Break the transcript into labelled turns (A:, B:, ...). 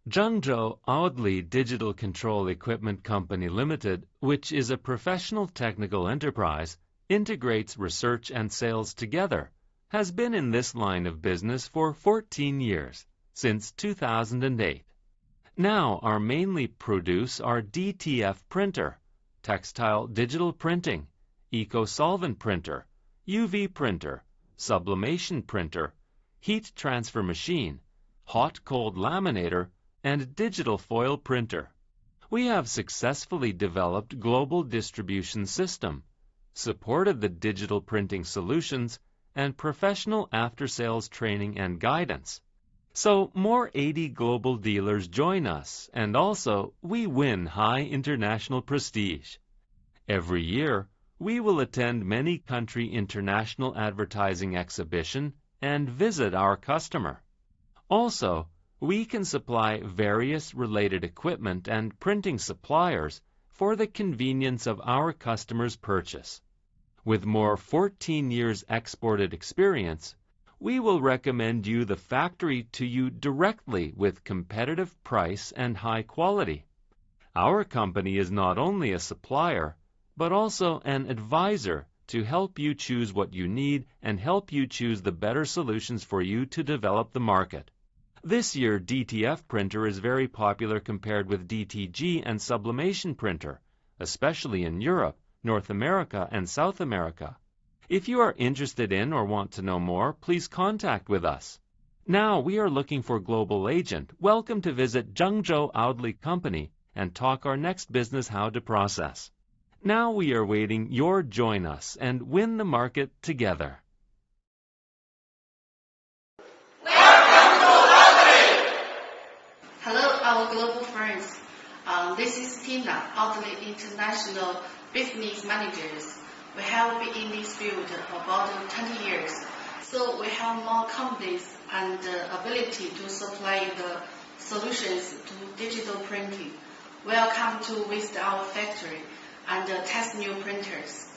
A: Zhengzhou Audley Digital Control Equipment Company Limited, which is a professional technical enterprise, integrates research and sales together, has been in this line of business for 14 years, since 2008. Now our mainly produce are DTF Printer, Textile Digital Printing, Eco Solvent Printer, UV Printer, Sublimation Printer, Heat Transfer Machine, Hot-Cold Laminator, and Digital Foil Printer. We have successfully developed global distribution system, supported the digital printing solutions, and professional after-sales training and guidance. So more 80 global dealers join us, and also we win high international prestige. Every year, we will attend many country international advertising exhibition and visit our customer. Also, we can supply various related equipment and printing suppliers for the convenience of our customers' purchase. With more 14 years exported experience, we will recommend you the factory to you directly with competitive price and high quality. Our company is not only a supplier, but also an advisor to help you choose what you need and help you choose the better solutions for you to develop the market. This year, DTF printer is very popular compared with DTG and Sublimation Printer, especially in Europe, North America, and South America. If you are interested in or want to know more, please contact with us. Now we are looking for global agent. Welcome to visit Zhengzhou Audley Company and talk our next business how to process. Now we are waiting your join us and win the market together.
B: Hello, our global friends. This is Tina, Audley International Business Managers. We have been in this field about 20 years, so we have more confidence and ability to supply the solutions to digital printing. Welcome to visit our factory and test new printers.